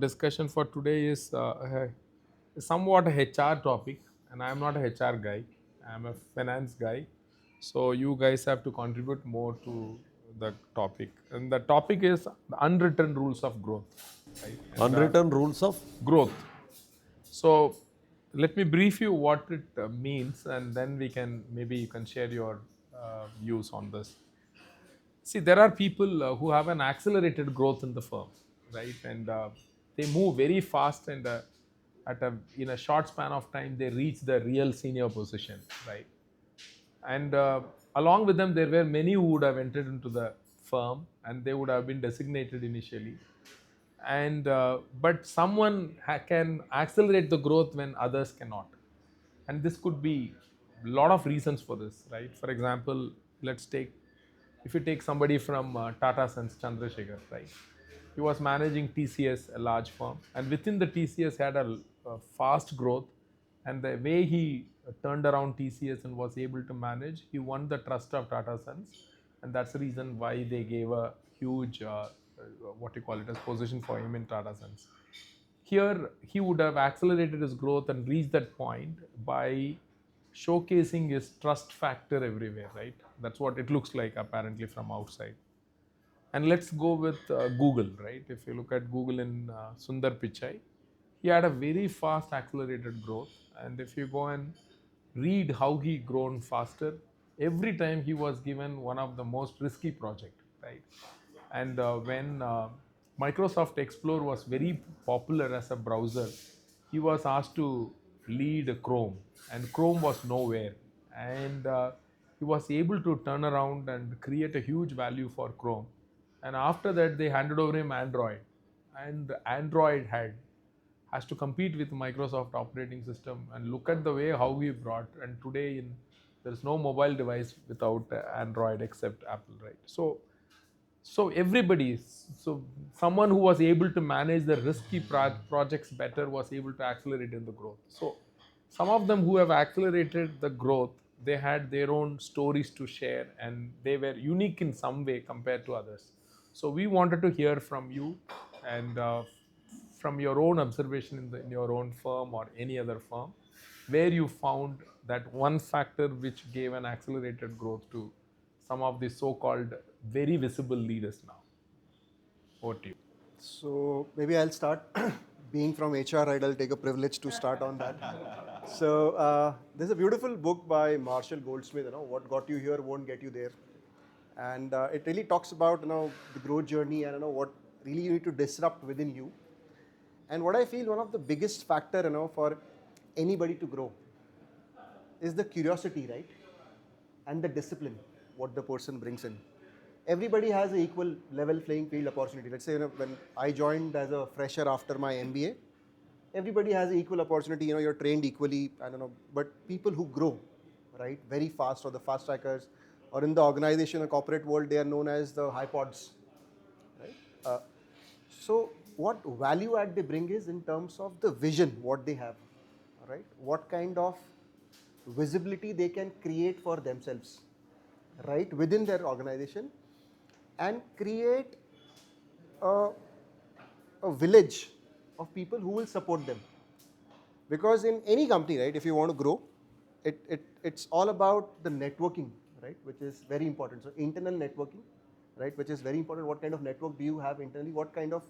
discussion for today is somewhat a HR topic, and I am not a HR guy. I am a finance guy. So you guys have to contribute more to the topic, and the topic is the unwritten rules of growth. Right? And, Unwritten rules of growth. So let me brief you what it means, and then we can maybe you can share your views on this. See, there are people who have an accelerated growth in the firm, right? And they move very fast, and in a short span of time, they reach the real senior position, right? And along with them, there were many who would have entered into the firm, and they would have been designated initially. And but someone can accelerate the growth when others cannot, and this could be a lot of reasons for this, right? For example, let's take if you take somebody from Tata Sons, Chandrasekhar, right? He was managing TCS, a large firm, and within the TCS had a fast growth, and the way he turned around TCS and was able to manage, he won the trust of Tata Sons, and that's the reason why they gave a huge what you call it as position for him in Tata Sons. Here, he would have accelerated his growth and reached that point by showcasing his trust factor everywhere, right? That's what it looks like apparently from outside. And let's go with Google, right? If you look at Google in Sundar Pichai, he had a very fast accelerated growth. And if you go and read how he grown faster, every time he was given one of the most risky project, right? And when Microsoft Xplore was very popular as a browser, he was asked to lead Chrome, and Chrome was nowhere. And he was able to turn around and create a huge value for Chrome. And after that, they handed over him Android, and Android has to compete with Microsoft operating system. And look at the way how we brought. And today, there's no mobile device without Android except Apple, right? So everybody, so someone who was able to manage the risky projects better was able to accelerate in the growth. So some of them who have accelerated the growth, they had their own stories to share, and they were unique in some way compared to others. So we wanted to hear from you, and from your own observation in your own firm or any other firm, where you found that one factor which gave an accelerated growth to some of the so-called very visible leaders now. Over to you. So maybe I'll start. Being from HR, right, I'll take a privilege to start on that. So there's a beautiful book by Marshall Goldsmith, What Got You Here Won't Get You There. And it really talks about, the growth journey and, what really you need to disrupt within you. And what I feel one of the biggest factor, for anybody to grow is the curiosity, right? And the discipline, what the person brings in. Everybody has an equal level playing field opportunity. Let's say, when I joined as a fresher after my MBA, everybody has an equal opportunity. You're trained equally, but people who grow, right, very fast, or the fast trackers, or in the organization or corporate world, they are known as the high pods, right? So what value add they bring is in terms of the vision, what they have, right? What kind of visibility they can create for themselves, right, within their organization, and create a village of people who will support them. Because in any company, right, if you want to grow, it's all about the networking, right, which is very important. So internal networking, right, which is very important. What kind of network do you have internally? What kind of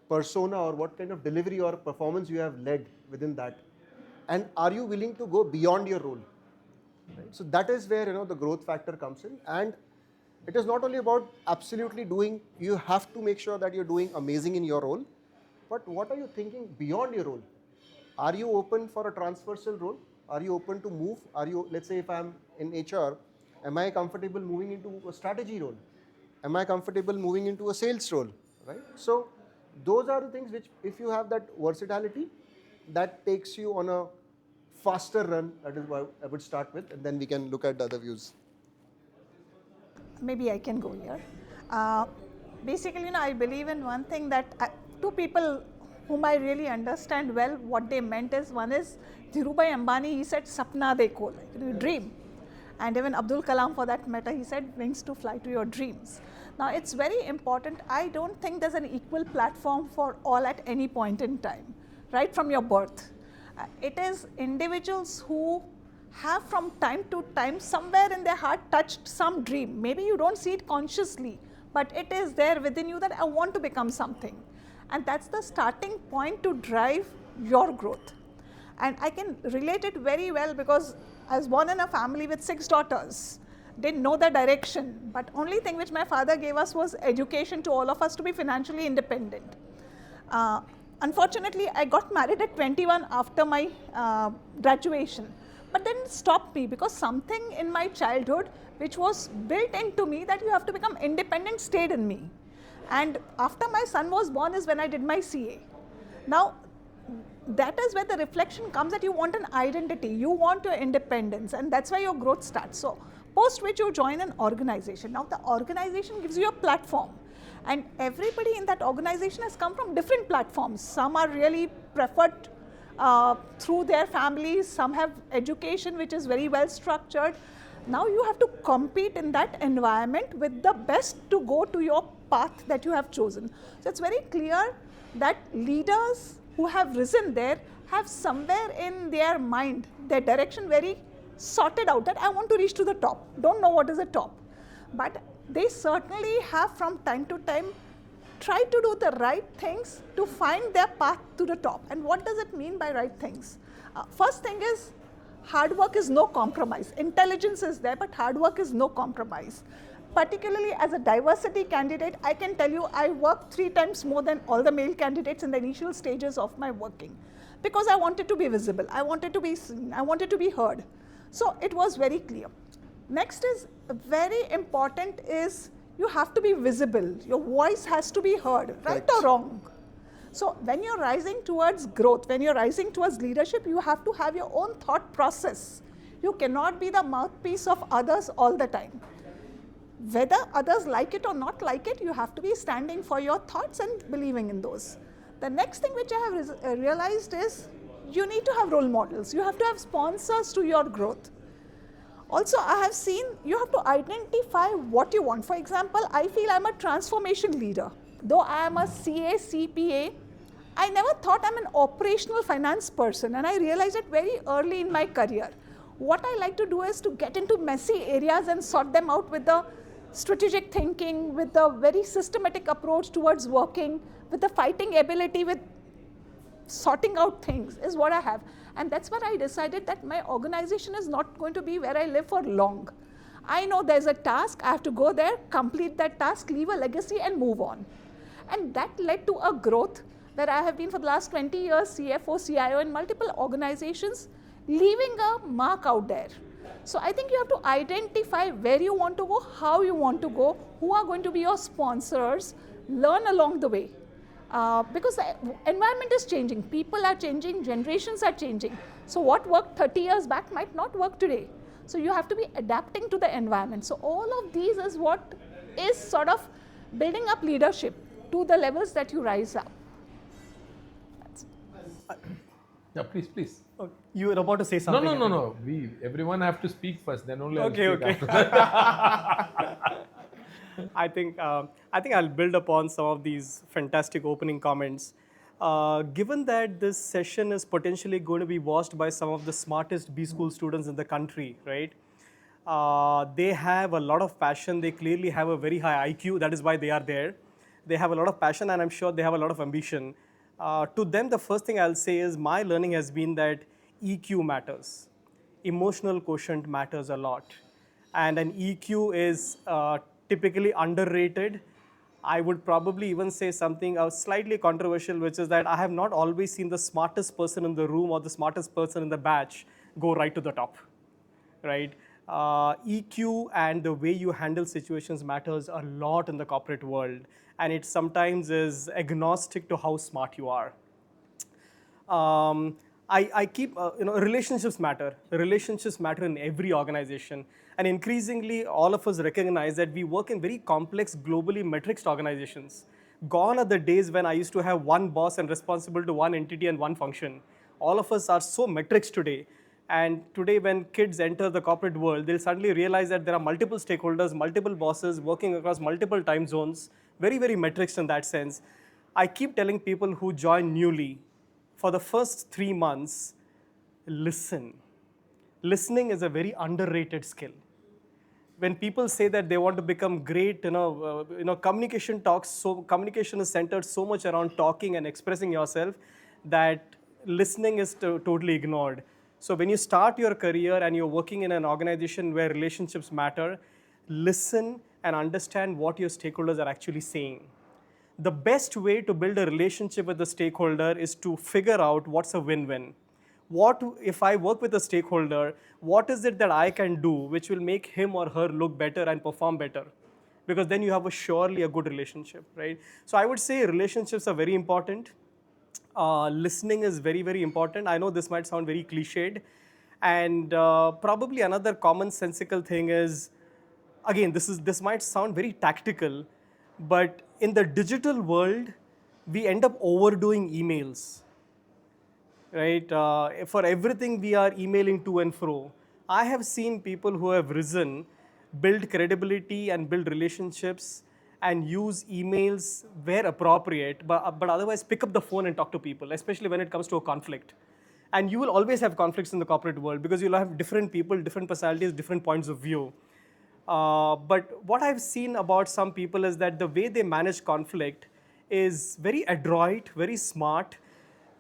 persona or what kind of delivery or performance you have led within that? And are you willing to go beyond your role? Right? So that is where the growth factor comes in, and it is not only about absolutely doing. You have to make sure that you're doing amazing in your role, but what are you thinking beyond your role? Are you open for a transversal role? Are you open to move? Are you, let's say, if I'm in HR, am I comfortable moving into a strategy role? Am I comfortable moving into a sales role? Right? So those are the things which, if you have that versatility, that takes you on a faster run. That is what I would start with, and then we can look at the other views. Maybe I can go here. Basically, I believe in one thing, that two people whom I really understand well what they meant is, one is Dhirubhai Ambani. He said, "Sapna dekho," like, dream. And even Abdul Kalam, for that matter, he said, wings to fly to your dreams. Now, it's very important. I don't think there's an equal platform for all at any point in time, right from your birth. It is individuals who have from time to time somewhere in their heart touched some dream. Maybe you don't see it consciously, but it is there within you that I want to become something. And that's the starting point to drive your growth. And I can relate it very well because I was born in a family with 6 daughters. Didn't know the direction, but only thing which my father gave us was education to all of us to be financially independent. Unfortunately, I got married at 21 after my graduation, but then it stopped me because something in my childhood which was built into me that you have to become independent stayed in me. And after my son was born is when I did my CA. Now, that is where the reflection comes that you want an identity, you want your independence, and that's where your growth starts. So, post which you join an organization. Now, the organization gives you a platform, and everybody in that organization has come from different platforms. Some are really preferred through their families, some have education which is very well structured. Now, you have to compete in that environment with the best to go to your path that you have chosen. So, it's very clear that leaders who have risen there have somewhere in their mind their direction very sorted out, that I want to reach to the top. Don't know what is the top, but they certainly have from time to time tried to do the right things to find their path to the top. And what does it mean by right things? First thing is, hard work is no compromise. Intelligence is there, but hard work is no compromise. Particularly as a diversity candidate, I can tell you I worked 3 times more than all the male candidates in the initial stages of my working, because I wanted to be visible, I wanted to be seen, I wanted to be heard. So it was very clear. Next is very important is you have to be visible. Your voice has to be heard, right or wrong. So when you're rising towards growth, when you're rising towards leadership, you have to have your own thought process. You cannot be the mouthpiece of others all the time. Whether others like it or not like it, you have to be standing for your thoughts and believing in those. The next thing which I have realized is you need to have role models. You have to have sponsors to your growth. Also, I have seen you have to identify what you want. For example, I feel I'm a transformation leader. Though I am a CA, CPA, I never thought I'm an operational finance person, and I realized it very early in my career. What I like to do is to get into messy areas and sort them out with the strategic thinking, with the very systematic approach towards working, with the fighting ability, with sorting out things is what I have. And that's where I decided that my organization is not going to be where I live for long. I know there's a task, I have to go there, complete that task, leave a legacy and move on. And that led to a growth where I have been for the last 20 years CFO, CIO in multiple organizations, leaving a mark out there. So I think you have to identify where you want to go, how you want to go, who are going to be your sponsors, learn along the way. Because the environment is changing, people are changing, generations are changing. So what worked 30 years back might not work today. So you have to be adapting to the environment. So all of these is what is sort of building up leadership to the levels that you rise up. Yeah, please. You were about to say something. No. Everyone have to speak first, then only I'll speak Okay. after that. I think I'll build upon some of these fantastic opening comments. Given that this session is potentially going to be watched by some of the smartest B school students in the country, right? They have a lot of passion. They clearly have a very high IQ. That is why they are there. They have a lot of passion, and I'm sure they have a lot of ambition. To them, the first thing I'll say is my learning has been that EQ matters. Emotional quotient matters a lot. And an EQ is typically underrated. I would probably even say something slightly controversial, which is that I have not always seen the smartest person in the room or the smartest person in the batch go right to the top, right? EQ and the way you handle situations matters a lot in the corporate world, and it sometimes is agnostic to how smart you are. I keep, relationships matter. Relationships matter in every organization. And increasingly, all of us recognize that we work in very complex, globally matrixed organizations. Gone are the days when I used to have one boss and responsible to one entity and one function. All of us are so matrixed today. And today when kids enter the corporate world, they'll suddenly realize that there are multiple stakeholders, multiple bosses working across multiple time zones, very, very metrics in that sense. I keep telling people who join newly, for the first 3 months, listen. Listening is a very underrated skill. When people say that they want to become great, communication is centered so much around talking and expressing yourself that listening is totally ignored. So when you start your career and you're working in an organization where relationships matter, listen and understand what your stakeholders are actually saying. The best way to build a relationship with the stakeholder is to figure out what's a win-win. What if I work with a stakeholder, what is it that I can do which will make him or her look better and perform better? Because then you have surely a good relationship, right? So I would say relationships are very important. Listening is very, very important. I know this might sound very cliched. And probably another commonsensical thing is, again, this might sound very tactical, but in the digital world, we end up overdoing emails. Right? For everything we are emailing to and fro. I have seen people who have risen, build credibility and build relationships and use emails where appropriate, but otherwise pick up the phone and talk to people, especially when it comes to a conflict. And you will always have conflicts in the corporate world because you'll have different people, different personalities, different points of view. But what I've seen about some people is that the way they manage conflict is very adroit, very smart.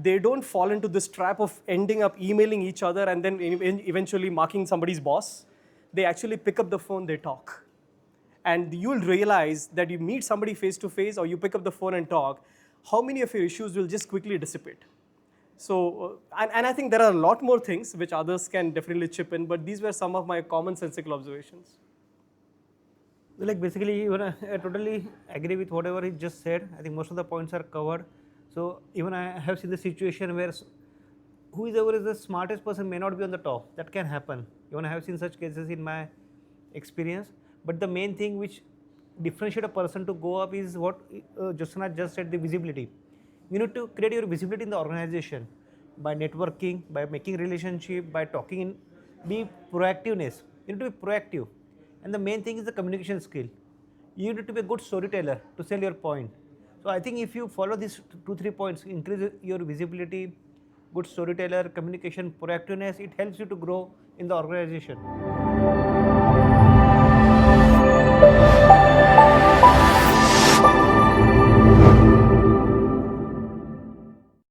They don't fall into this trap of ending up emailing each other and then eventually marking somebody's boss. They actually pick up the phone, they talk. And you'll realize that you meet somebody face to face or you pick up the phone and talk, how many of your issues will just quickly dissipate. So, and I think there are a lot more things which others can definitely chip in, but these were some of my commonsensical observations. Like basically, even I totally agree with whatever he just said. I think most of the points are covered. So even I have seen the situation where whoever is the smartest person may not be on the top. That can happen. Even I have seen such cases in my experience. But the main thing which differentiate a person to go up is what Jyotsna just said, the visibility. You need to create your visibility in the organization by networking, by making relationship, by talking, be proactiveness. You need to be proactive. And the main thing is the communication skill. You need to be a good storyteller to sell your point. So I think if you follow these 2-3 points, increase your visibility, good storyteller, communication, proactiveness, it helps you to grow in the organization.